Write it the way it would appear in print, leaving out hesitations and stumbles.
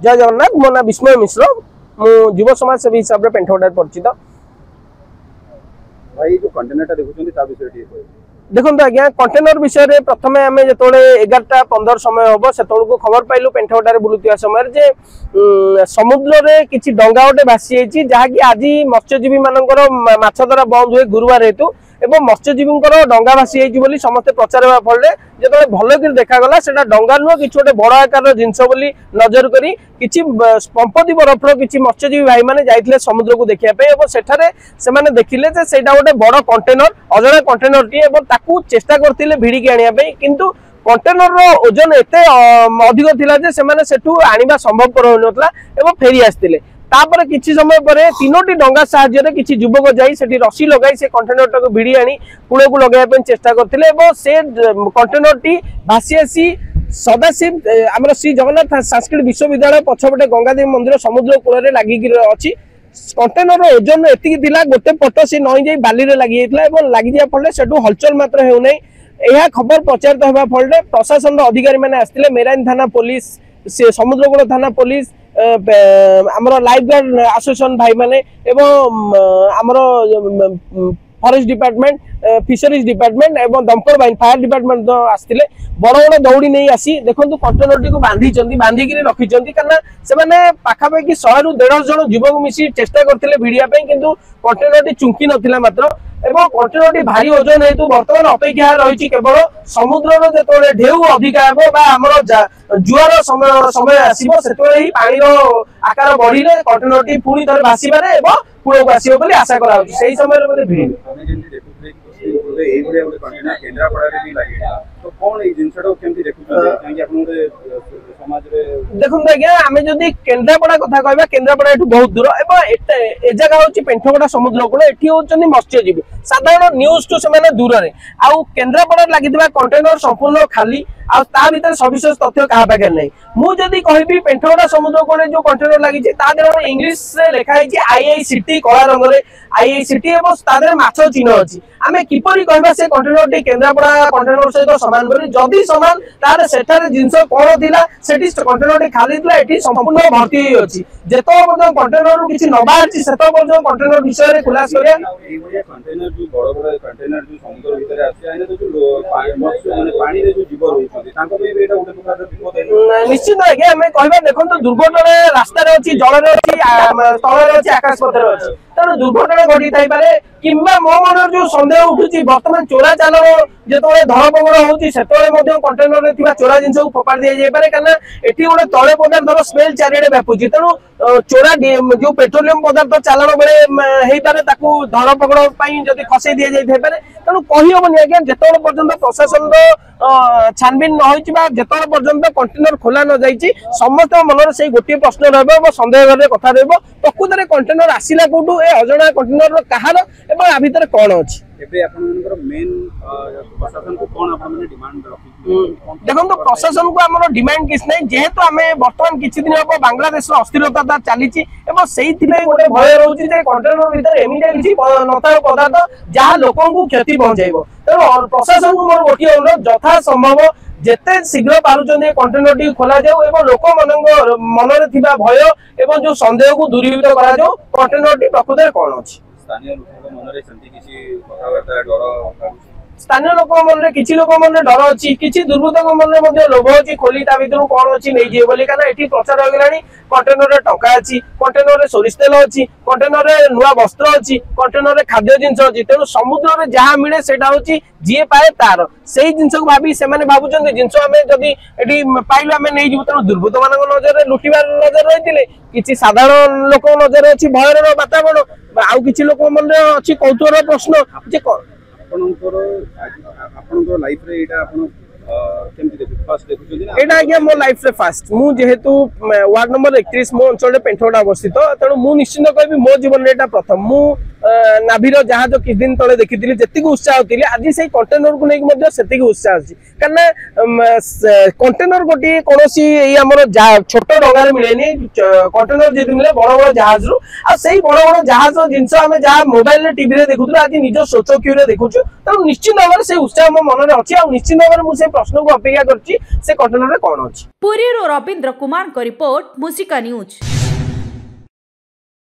जय जगन्नाथ। मो ना विस्मय मिश्र, मु युव समाज सेवी हिसाब से पेंठगड़ा परिचित। भाई जो कंटेनर देखुछन ता विषय ठीक देखो आज्ञा कंटेनर विषय रे प्रथमे आमे जतोले 11:15 समय हबो सेतोल को खबर पाइलु पेंठगड़ा रे बुलुतिया समय जे समुद्र रे किछि डंगा ओटे भासी आइछि जहा कि आजि मत्स्यजीवी मानकर माछ धरा बंद हुए गुरुवार हेतु एवं मत्स्यजीवी डंगा भासी आइछि बोली समस्त प्रचार होबा फले जतोले भलो कि देखा गला सेटा डंगा नुह किछि ओटे बड़ आकार जिंस बोली नजर करी किछि पंपति बरफर किछि मत्स्यजीवी भाई माने जाइथिले समुद्र को देखिया पे एवं सेठारे से माने देखिले जे सेटा ओटे बड़ कंटेनर अजणा कंटेनर टी एवं ताकू चेष्टा करथिले भिडी के आनिया पे किंतु कंटेनर रो ओजन एते अधिक थिला जे से माने सेठू आनिबा संभवपर होनतला एवं फेरी आस्तिले तापर किछि समय परे तीनोटी डंगा सहाय्य रे किछि युवक जाई सेठी रसी लगाई से कंटेनर टाको भिडी आनी कूळे को लगाय पे चेष्टा करथिले एवं से कंटेनर टी भासी आसी सदाशिव आमर श्री जगन्नाथ संस्कृत विश्वविद्यालय पछपटे गंगादेवी मंदिर समुद्र कूल लगी अच्छी कंटेनर ओजन एति गोटे पट से नई जाई बाली रे लगी जाइतला एवं लगी जा फल सेठू हलचल मात्र हेउ नै यह खबर प्रचारित होगा फल प्रशासन अधिकारी मैंने आसते मेराइन थाना पुलिस से समुद्रकूल थाना पुलिस आमर लाइफ गार्ड एसोसिएशन भाई माने एवं आमर फॉरेस्ट डिपार्टमेंट फिशरीज डिपार्टमेंट एवं दमकल बाहिनी फायर डिपार्टमेंट आसते बड़ बड़ दौड़ी नहीं आसी देखो कंटेनर टी को बांधिकी रखी कारण पाखापाखि 100 ରୁ 150 जन युवक मिसी चेष्टा करते भिड़िया किंतु कंटेनर टी चुंकी नथिला मात्र एवं कंटेनर टी भारी ओजन हेतु बर्तमान अपेक्षा रही केवल समुद्र जो ढेउ अधिका हम जुआर समय आसो से पानी आकार बढ़िले कंटेनर टी पुणी थे भाषिबारे कूल को आसो बोली आशा करा से समय भिड़ देखो आज्ञा आम जदि केन्द्रापड़ा कथा कहबा केन्द्रापड़ा एठू बहुत दूर ए जगह होची पेंठगड़ा समुद्र कूल एठी होचनी मत्स्यजीवी साधारण न्यूज टू से दूर रे आउ केन्द्रापड़ा लागिथिबा कंटेनर संपूर्ण खाली आ ता भीतर सविशेष तथ्य कहा पाखे नहीं मु जदि कहबी पेंठगड़ा समुद्र कूल जो कंटेनर लागि ता देर इंग्लिश से लिखा है आईआईसीटी कला रंग रे आईआईसीटी एवं तादर माछ चिन्ह अछि आमे किपरि कहबा से कंटेनर टी केन्द्रापड़ा कंटेनर सहित समान बोली जदि समान तारे सेठारे जिंस कोन थिला सेठी कंटेनर टी खाली थिला एठी संपूर्ण भर्ती होई अछि जेतो पर्यंत कंटेनर रु किछि न बाहरछि सेतो पर्यंत कंटेनर विषय रे खुलास करिया कंटेनर जो बड़ बड़ कंटेनर जो समुद्र भीतर आसी आइने जो पानी रे जो जीव रही तांको पे एटा उठे प्रकार विपद निश्चित आगे हमें कहबा देखो दुर्घटना रास्ता रे अछि जल रे अछि तल रे अछि आकाश पथ रे अछि तेणु दुर्घटना घटी थाई पारे किंबा मो मन जो संदेह उठुची वर्तमान चोरा चालान जेतोले धरपकड़ होउची सेतोले मध्ये कंटेनर रे थिबा चोरा जिंस को फोपाड़ दिया जाय पारे कारण एठी गोटे तळे पदार्थर स्मेल चारिडे व्यापुची तेणु चोरा जो पेट्रोलियम पदार्थ चालान बेले हेई पारे ताकू धरपकड़ पई जदी खसै दिया जाय थाई पारे तेणु कहि होबनी आज्ञा जेतोले पर्यंत प्रशासन छानबीन न होइची बा जेतोले पर्यंत कंटेनर खोला न जाईची समस्त मनर से गोटे प्रश्न रहबो और संदेह करे कथा रहबो प्रकृत कंटेनर आसिला कोटू ए अजणा कंटेनर कहार एवं आ भीतर कौन अछि मेन प्रशासन को कौन डिमांड देखो तो प्रशासन को आम डिमांड किस नहीं जेहेतु आम बर्तमान किछि दिन हम बांग्लादेश अस्थिरता चली गोटे भय रोचे कंटेनर भीतर एमिटा किछि नथा पदार्थ जहाँ लोक क्षति पहुंचाइब तेणु प्रशासन को मोर गोटे अनुरोध यथा संभव जेते शीघ्र पारुचंदे कंटेनर टी खोला जाऊ एवं लोक मन रे थिबा भय एवं जो संदेह को दूरीभूत करा जाऊ कंटेनर टी प्रकृत कौन अछि स्थानीय लोक मन रे संति किछि कथावार्ता डर स्थानीय लोक मन किछि लोक मन डर अछि किछि दुर्बृत्तक मन मध्ये लोभ अछि खोली ता भितर कोन अछि नै जे बोली कारण एठी प्रचार हो गेलानी कंटेनर रे टका अछि कंटेनर रे सोरिष तेल अछि कंटेनर रे नुवा वस्त्र अछि कंटेनर रे खाद्य जिंस अछि तेनु समुद्र रे जहा मिले सेटा होछि जे पाए तार सेही जिंस को भाबी से माने भाबुचंदी जिंस हमें जदी एठी पाइलो हमें नै जिवु तेनु दुर्बृत्त मानक नजर रे लुटिबार नजर रहितिले किछि साधारण लोक नजर अछि भयर रो वातावरण आउ किछि लोक मन रे अछि कौतूहल प्रश्न जे आपन लाइफ रे एटा आपन केमति देखु फर्स्ट देखु ना एटा आज्ञा मो लाइफ रे फर्स्ट मु जेहेतु वार्ड नंबर 31 मो अंचल पेंठगड़ा अवस्थित तेणु मु निश्चित कहबी मो जीवन रे एटा प्रथम मु नाभीर जहाज किछ दिन तले देखिथिली जेतिक उत्साह थिले आज से कंटेनर को लेकिन मध्य सेतिक उत्साह अछि कारण कंटेनर गोटी कोनोसी एई हमर छोट डंगा रे मिलेनी कंटेनर जे मिले बड़ बड़ जहाज रु आ सेई बड़ बड़ जहाज जिंस हमें जहां मोबाइल रे टीवी रे देखुथु आज निज सोचक्यू रे देखुछु त निश्चित भाव से उत्साह मो मन रे अछि आ निश्चित भाव मु से प्रश्न को अपेक्षा करछि से कंटेनर रे कोन अछि। पुरी रो रविंद्र कुमार को रिपोर्ट मुसिका न्यूज।